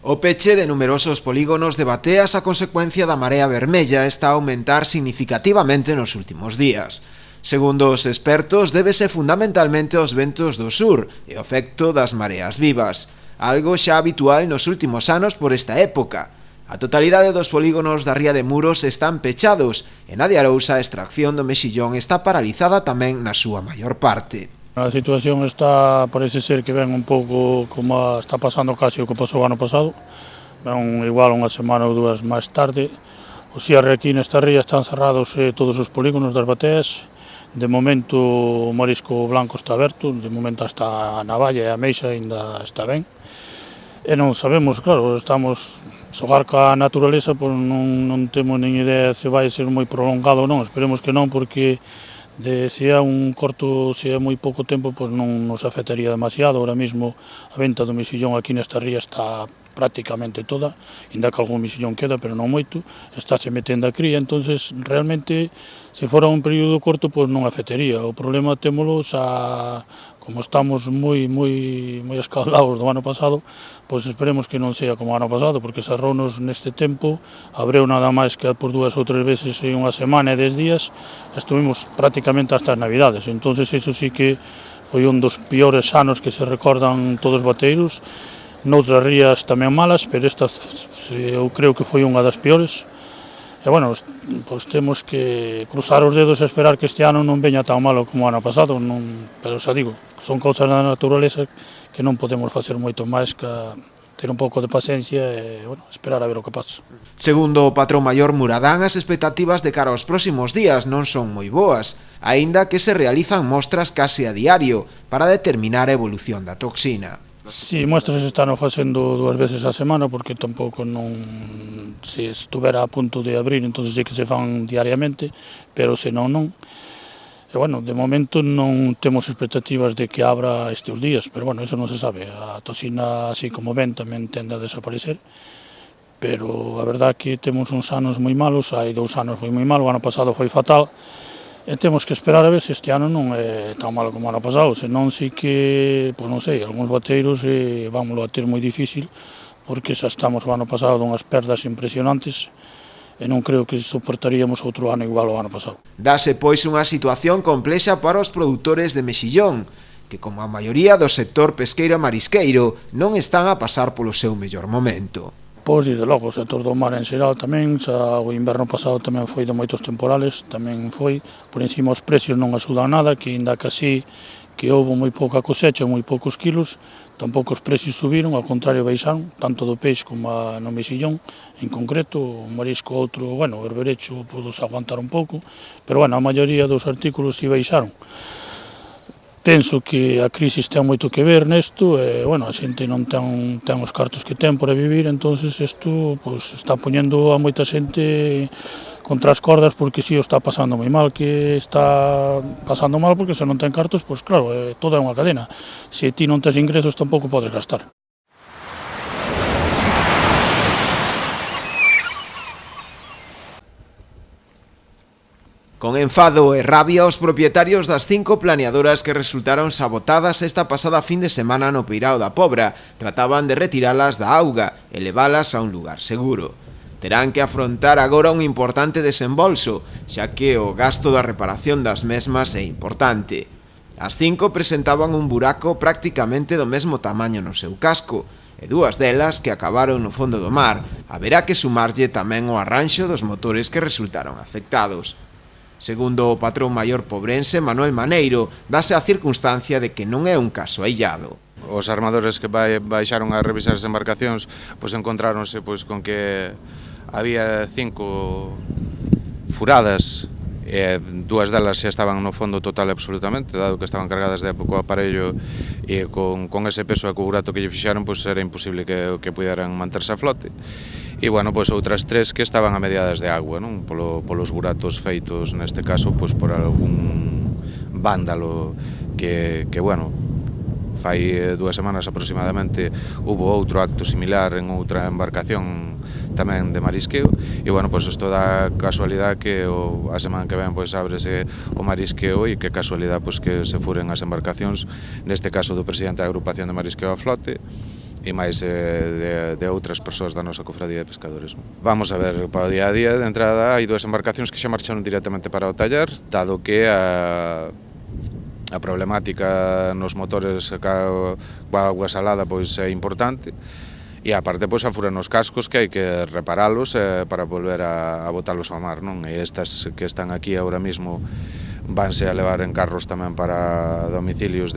O peche de numerosos polígonos de bateas a consecuencia da marea vermella está a aumentar significativamente nos últimos días. Segundo os expertos, débese fundamentalmente aos ventos do sur e ao efecto das mareas vivas, algo xa habitual nos últimos anos por esta época. A totalidade dos polígonos da ría de Muros están pechados e na de Arousa a extracción do mexillón está paralizada tamén na súa maior parte. A situación parece ser que ven un pouco como está pasando casi o que pasou o ano pasado. Ven igual unha semana ou dúas máis tarde. O cierre aquí nesta ría están cerrados todos os polígonos das bateas. De momento o marisco blanco está aberto, de momento hasta a navalla e a meixa ainda está ben. E non sabemos, claro, estamos xogar ca naturaleza, pois non temos nin idea se vai ser moi prolongado ou non, esperemos que non, porque se é un corto, se é moi pouco tempo, pois non nos afectaría demasiado. Ahora mesmo a venta do mexillón aquí nesta ría está prácticamente toda, ainda que algún mexillón queda, pero non moito, estáse metendo a cría, entonces realmente se fora un período corto, pois non afectaría. O problema témolo xa, como estamos moi escaldados do ano pasado, pois esperemos que non sea como o ano pasado, porque cerrounos neste tempo, abreu nada máis que por 2 ou 3 veces en unha semana e 10 días, estuvimos prácticamente hasta as Navidades, entonces iso sí que foi un dos piores anos que se recordan todos os bateiros. Noutras rías tamén malas, pero esta eu creo que foi unha das piores. E, bueno, pois temos que cruzar os dedos e esperar que este ano non veña tan malo como o ano pasado, pero xa digo, son cousas da naturaleza que non podemos facer moito máis que ter un pouco de paciencia e, bueno, esperar a ver o que pasa. Segundo o patrón maior Muradán, as expectativas de cara aos próximos días non son moi boas, aínda que se realizan mostras case a diario para determinar a evolución da toxina. Si, mostras están facendo 2 veces a semana, porque tampouco non, se estuvera a punto de abrir, entón sí que se fan diariamente, pero senón non. E, bueno, de momento non temos expectativas de que abra estes días, pero, bueno, eso non se sabe. A toxina, así como ven, tamén tende a desaparecer, pero a verdad que temos uns anos moi malos, hai 2 anos foi moi malo, o ano pasado foi fatal, e temos que esperar a ver se este ano non é tan malo como o ano pasado, senón sí que, pois non sei, algúns bateiros vámoslo a ter moi difícil, porque xa estamos o ano pasado dunhas perdas impresionantes, e non creo que soportaríamos outro ano igual ao ano pasado. Dase pois unha situación complexa para os produtores de mexillón, que como a maioría do sector pesqueiro e marisqueiro non están a pasar polo seu mellor momento. Pois, desde logo, o sector do mar en xeral tamén, xa o inverno pasado tamén foi de moitos temporales, tamén foi, por encima os precios non axudan nada, que ainda que así que houve moi pouca cosecha, moi poucos kilos, tampouco os precios subiron, ao contrario baixaron, tanto do peixe como no mexillón, en concreto, o marisco outro, bueno, o berberecho podes aguantar un pouco, pero, bueno, a maioría dos artículos si baixaron. Penso que a crisis ten moito que ver nesto e, bueno, a xente non ten os cartos que ten para vivir, entonces isto pois, está poñendo a moita xente contra as cordas porque si o está pasando moi mal, que está pasando mal porque se non ten cartos, pois claro, toda é unha cadena. Se ti non tes ingresos tampouco podes gastar. Con enfado e rabia, os propietarios das 5 planeadoras que resultaron sabotadas esta pasada fin de semana no Peirao da Pobra trataban de retiralas da auga e levalas a un lugar seguro. Terán que afrontar agora un importante desembolso, xa que o gasto da reparación das mesmas é importante. As 5 presentaban un buraco prácticamente do mesmo tamaño no seu casco, e 2 delas que acabaron no fondo do mar. Haberá que sumarlle tamén o arranxo dos motores que resultaron afectados. Segundo o patrón maior pobrense, Manuel Maneiro, dase a circunstancia de que non é un caso aillado. Os armadores que baixaron a revisar as embarcacións pois encontráronse pois con que había 5 furadas e 2 delas xa estaban no fondo total absolutamente, dado que estaban cargadas de pouco aparello e con ese peso e co burato que lle fixaron pois era imposible que puderan manterse a flote. E, bueno, pois outras 3 que estaban a mediadas de agua, non? Polos buratos feitos, neste caso, pois por algún vándalo que bueno, fai 2 semanas aproximadamente hubo outro acto similar en outra embarcación tamén de marisqueo e, bueno, pois isto dá casualidade que a semana que ven pois ábrese o marisqueo e que casualidade pois que se furen as embarcacións, neste caso do presidente da agrupación de marisqueo a flote e máis de outras persoas da nosa cofradía de pescadores. Vamos a ver, para o día a día, de entrada, hai 2 embarcacións que xa marcharon directamente para o taller, dado que a problemática nos motores coa agua salada pois é importante, e aparte pois afuran os cascos que hai que reparalos para volver a botalos ao mar, non? E estas que están aquí ahora mismo vanse a levar en carros tamén para domicilios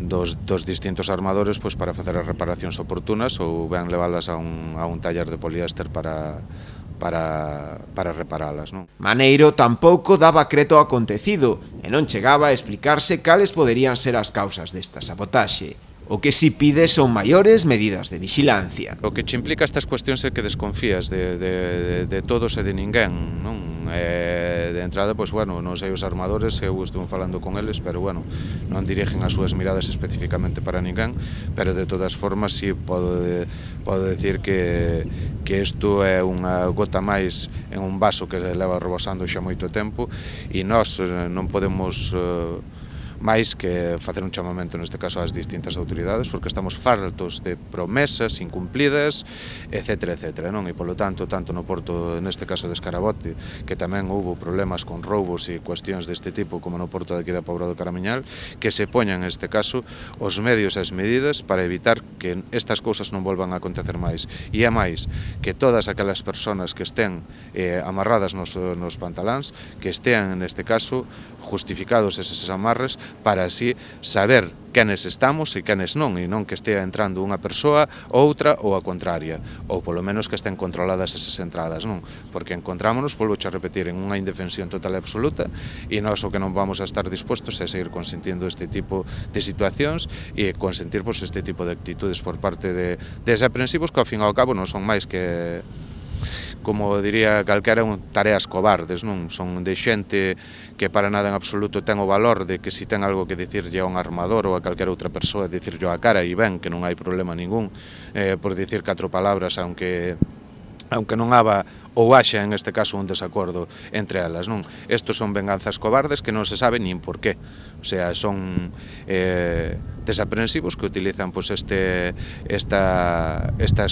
dos distintos armadores pois para facer as reparacións oportunas ou ben leválas a un taller de poliéster para reparalas, non? Maneiro tampouco daba creto ao acontecido e non chegaba a explicarse cales poderían ser as causas desta sabotaxe. O que si pide son maiores medidas de vixilancia. O que che implica estas cuestións é que desconfías de todos e de ninguén, non? De entrada, pois, bueno, non sei os armadores, eu estuve falando con eles, pero, bueno, non dirigen as súas miradas especificamente para ninguén, pero de todas formas, si podo decir que isto é unha gota máis en un vaso que leva rebosando xa moito tempo e nós non podemos máis que facer un chamamento neste caso ás distintas autoridades porque estamos fartos de promesas incumplidas, etc, non? E polo tanto no porto neste caso de Escarabote, que tamén houve problemas con roubos e cuestións deste tipo como no porto de aquí da Pobra do Caramiñal, que se poñan neste caso os medios e as medidas para evitar que estas cousas non volvan a acontecer máis. E é máis que todas aquelas persoas que estén amarradas nos pantaláns, que estean neste caso justificados eses amarres para así saber quenes estamos e quenes non, e non que estea entrando unha persoa, outra ou a contraria, ou polo menos que estén controladas esas entradas, non? Porque encontrámonos, volvo a repetir, en unha indefensión total e absoluta, e nós o que non vamos a estar dispostos é seguir consentindo este tipo de situacións e consentir pois, este tipo de actitudes por parte de desaprensivos que ao fin e ao cabo non son máis que, como diría calquera, tareas cobardes, non? Son de xente que para nada en absoluto ten o valor de que si ten algo que dicirlle a un armador ou a calquera outra persoa, dicirlle a cara e ben, que non hai problema ningún por dicir 4 palabras, aunque non ou haxa en este caso un desacordo entre elas, non? Estos son venganzas cobardes que non se sabe nin por qué. O sea, son desaprensivos que utilizan pois estas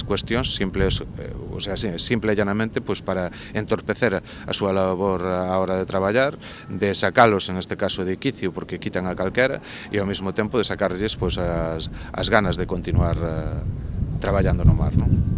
cuestións simples, o sea, simple e llanamente pois para entorpecer a súa labor a hora de traballar, de sacalos en este caso de quicio porque quitan a calquera e ao mesmo tempo de sacarlles pois as ganas de continuar traballando no mar, non?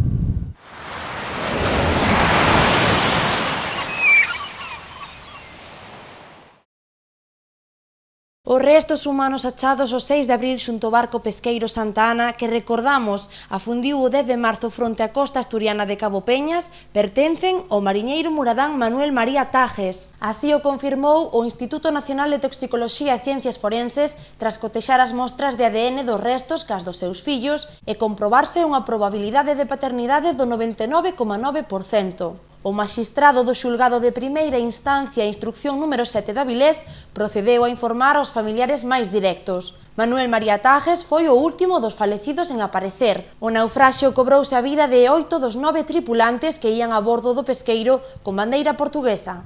Os restos humanos achados o 6 de abril xunto ao barco pesqueiro Santa Ana, que recordamos afundiu o 10 de marzo fronte á costa asturiana de Cabo Peñas, pertencen ao mariñeiro muradán Manuel María Tajes. Así o confirmou o Instituto Nacional de Toxicoloxía e Ciencias Forenses tras cotexar as mostras de ADN dos restos cas dos seus fillos e comprobarse unha probabilidade de paternidade do 99,9%. O maxistrado do xulgado de primeira instancia e instrucción número 7 de Avilés procedeu a informar aos familiares máis directos. Manuel María Tajes foi o último dos falecidos en aparecer. O naufraxio cobrouse a vida de 8 dos 9 tripulantes que ían a bordo do pesqueiro con bandeira portuguesa.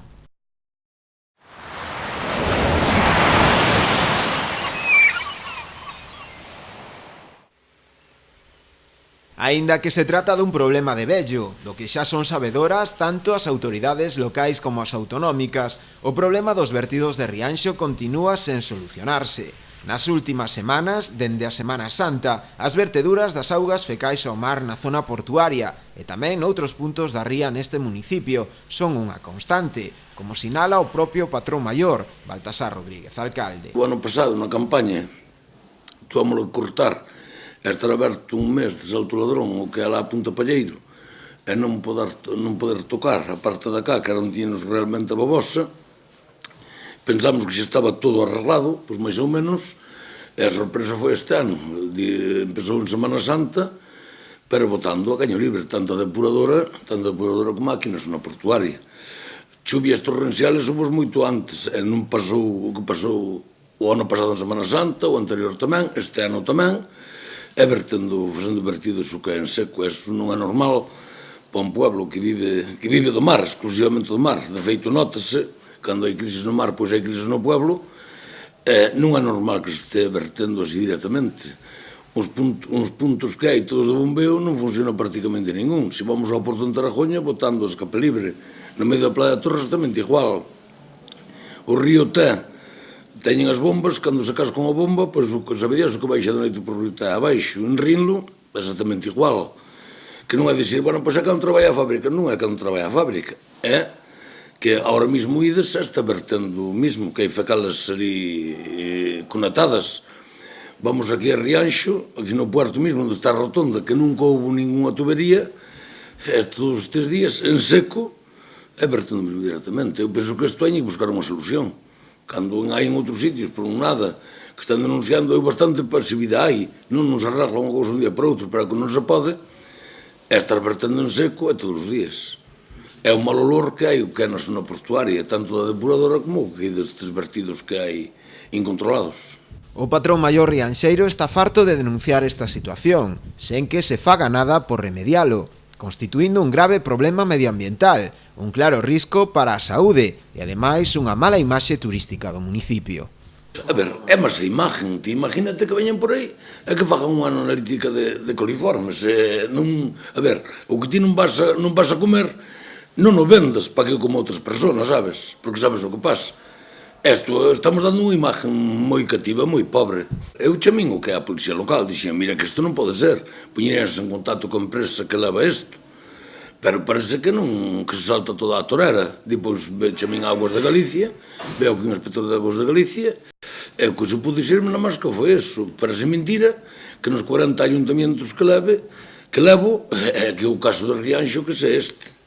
Aínda que se trata dun problema de vello, do que xa son sabedoras tanto as autoridades locais como as autonómicas, o problema dos vertidos de Rianxo continúa sen solucionarse. Nas últimas semanas, dende a Semana Santa, as verteduras das augas fecais ao mar na zona portuaria e tamén noutros puntos da ría neste municipio son unha constante, como sinala o propio patrón maior, Baltasar Rodríguez, alcalde. O ano pasado, na campaña, tuámolo cortar e estar aberto un mes de Salto Ladrón, o que é lá a Punta Palleiro, e non poder tocar a parte da cá, que era onde íamos realmente a babosa. Pensamos que xa estaba todo arreglado, pois máis ou menos, e a sorpresa foi este ano. Empezou en Semana Santa, pero botando a caño libre, tanto a depuradora como máquinas na portuaria. Chuvias torrenciales somos moito antes, e non pasou o que pasou o ano pasado en Semana Santa, o anterior tamén, este ano tamén, e facendo vertidos o que é en seco. Eso non é normal para un pueblo que vive do mar, exclusivamente do mar. De feito, nótese, cando hai crisis no mar, pois hai crisis no pueblo, non é normal que se este vertendo así directamente. uns puntos que hai todos de bombeo non funciona prácticamente ningún. Se vamos ao Porto de Tarajoña, botando a escape libre. No medio da Playa de Torres, exatamente igual. O río teñen as bombas, cando se cas con a bomba, pois saberías o que baixa da noite por río Té abaixo. En Rinlo, exatamente igual. Que non é dicir, bueno, pois é cando traballa a fábrica. Non é cando traballa a fábrica. É que ahora mismo ides está vertendo o mismo, que hai fecalas ali conectadas. Vamos aquí a Rianxo, aquí no puerto mismo, onde está a rotonda, que nunca houve ninguna tubería, todos estes días, en seco, é vertendo mesmo directamente. Eu penso que isto hai que buscar unha solución. Cando hai en outros sitios, por un nada, que están denunciando, hai bastante pasividade aí, non nos arregla unha cousa un día para outro, pero que non se pode, é estar vertendo en seco todos os días. É o mal olor que hai, o que é na zona portuaria, tanto da depuradora como o que hai destes vertidos que hai incontrolados. O patrón maior rianxeiro está farto de denunciar esta situación, sen que se faga nada por remedialo, constituindo un grave problema medioambiental, un claro risco para a saúde e, ademais, unha mala imaxe turística do municipio. A ver, é máis a imagen. Ti imagínate que veñen por aí e que fagan unha analítica de coliformes. A ver, o que ti non vas a comer non o vendes para que o como outras persoas, sabes? Porque sabes o que pasa. Estamos dando unha imagen moi cativa, moi pobre. Eu chamín o que é a policía local, dixen, mira que isto non pode ser, poñerense en contacto con a empresa que leva isto, pero parece que non, que se salta toda a torera. Depois chamín a Aguas de Galicia, veo que un inspector de Aguas de Galicia, e o que se pude dixerme na máis que foi eso, parece mentira que nos 40 ayuntamientos que levo, é que o caso de Rianxo que se este.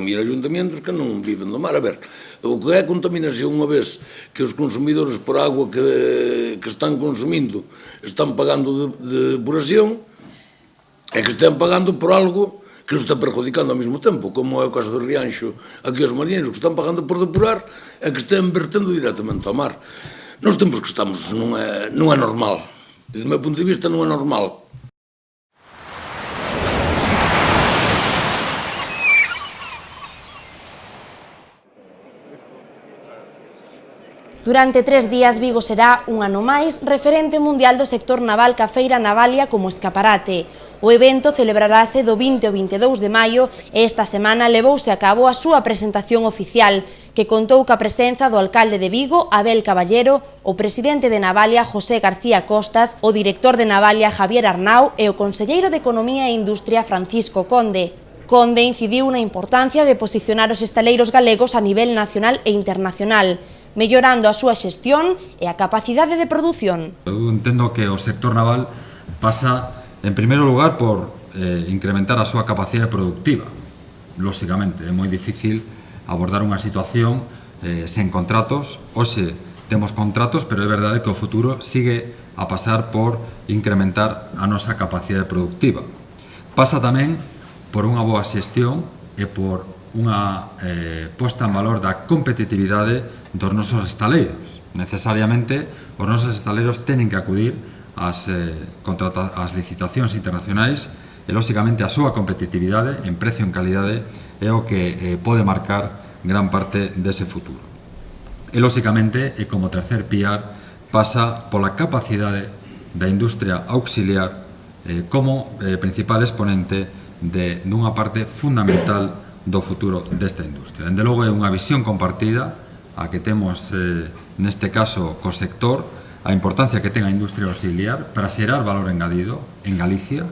Mira ayuntamientos que non viven do mar. A ver, o que é contaminación unha vez que os consumidores por agua que están consumindo están pagando de depuración, é que están pagando por algo que nos está perjudicando ao mesmo tempo, como é o caso do Rianxo, aquí os mariñeiros que están pagando por depurar é que están vertendo directamente ao mar. Nos tempos que estamos non é normal. Desde o meu punto de vista non é normal. Durante 3 días Vigo será un ano máis referente mundial do sector naval ca Feira Navalia como escaparate. O evento celebrarase do 20 ao 22 de maio e esta semana levouse a cabo a súa presentación oficial, que contou ca presenza do alcalde de Vigo, Abel Caballero, o presidente de Navalia, José García Costas, o director de Navalia, Javier Arnau, e o conselleiro de Economía e Industria, Francisco Conde. Conde incidiu na importancia de posicionar os estaleiros galegos a nivel nacional e internacional, mellorando a súa xestión e a capacidade de produción. Eu entendo que o sector naval pasa, en primeiro lugar, por incrementar a súa capacidade productiva. Lóxicamente, é moi difícil abordar unha situación sen contratos. Hoxe temos contratos, pero é verdade que o futuro sigue a pasar por incrementar a nosa capacidade productiva. Pasa tamén por unha boa xestión e por unha posta en valor da competitividade dos nosos estaleiros. Necesariamente, os nosos estaleiros teñen que acudir ás licitacións internacionais e, lóxicamente, a súa competitividade en precio e en calidade é o que pode marcar gran parte dese futuro. E, lóxicamente, e como tercer piar, pasa pola capacidade da industria auxiliar como principal exponente dunha parte fundamental do futuro desta industria. Dende logo, é unha visión compartida a que temos neste caso co sector, a importancia que ten a industria auxiliar para xerar valor engadido en Galicia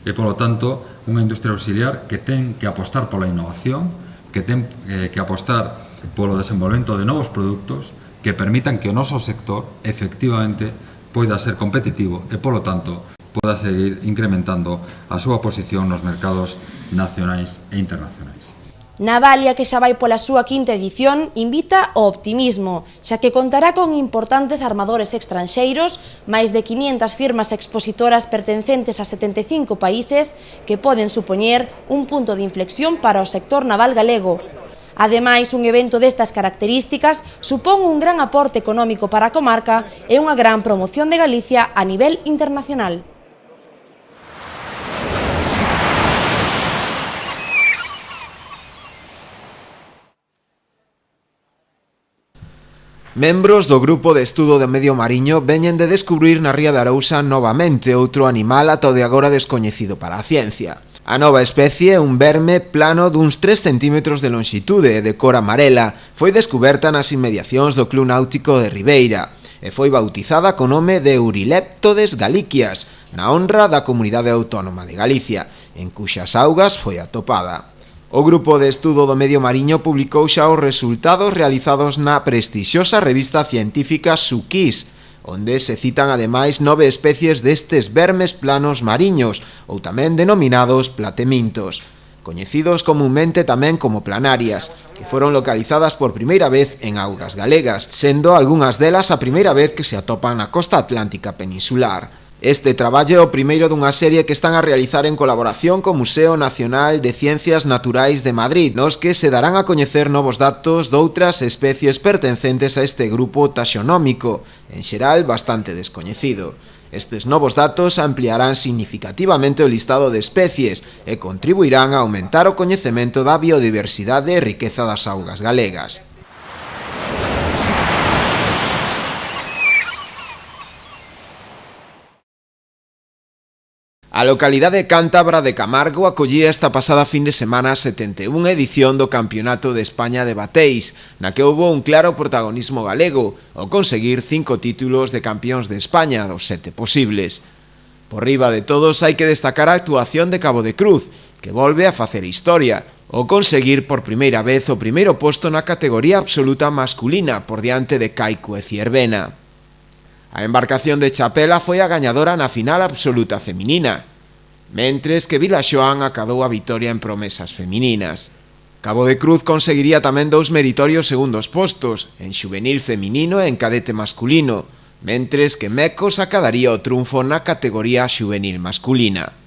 e, polo tanto, unha industria auxiliar que ten que apostar pola innovación, que ten que apostar polo desenvolvemento de novos produtos que permitan que o noso sector efectivamente poida ser competitivo e, polo tanto, poda seguir incrementando a súa posición nos mercados nacionais e internacionais. Navalia, que xa vai pola súa quinta edición, invita ao optimismo, xa que contará con importantes armadores estranxeiros, máis de 500 firmas expositoras pertencentes a 75 países que poden supoñer un punto de inflexión para o sector naval galego. Ademais, un evento destas características supón un gran aporte económico para a comarca e unha gran promoción de Galicia a nivel internacional. Membros do Grupo de Estudo do Medio Mariño veñen de descubrir na ría de Arousa novamente outro animal ata o de agora descoñecido para a ciencia. A nova especie, un verme plano duns 3 centímetros de longitude e de cor amarela, foi descuberta nas inmediacións do Club Náutico de Ribeira e foi bautizada co nome de Eurileptodes galiquias, na honra da Comunidade Autónoma de Galicia, en cuxas augas foi atopada. O Grupo de Estudo do Medio Mariño publicou xa os resultados realizados na prestixiosa revista científica Suquis, onde se citan ademais 9 especies destes vermes planos mariños, ou tamén denominados platemintos, coñecidos comunmente tamén como planarias, que foron localizadas por primeira vez en augas galegas, sendo algunhas delas a primeira vez que se atopan na costa atlántica peninsular. Este traballo é o primeiro dunha serie que están a realizar en colaboración co Museo Nacional de Ciencias Naturais de Madrid, nos que se darán a coñecer novos datos doutras especies pertencentes a este grupo taxonómico, en xeral bastante descoñecido. Estes novos datos ampliarán significativamente o listado de especies e contribuirán a aumentar o coñecemento da biodiversidade e riqueza das augas galegas. A localidade cántabra de Camargo acollía esta pasada fin de semana a 71 edición do Campeonato de España de Bateis, na que houbo un claro protagonismo galego, ao conseguir 5 títulos de campións de España dos 7 posibles. Por riba de todos hai que destacar a actuación de Cabo de Cruz, que volve a facer historia, ao conseguir por primeira vez o primeiro posto na categoría absoluta masculina por diante de Caico e Ciervena. A embarcación de Chapela foi a gañadora na final absoluta feminina, mentres que Vilaxoán acadou a vitoria en promesas femininas. Cabo de Cruz conseguiría tamén 2 meritorios segundos postos, en xuvenil feminino e en cadete masculino, mentres que Mecos acadaría o triunfo na categoría xuvenil masculina.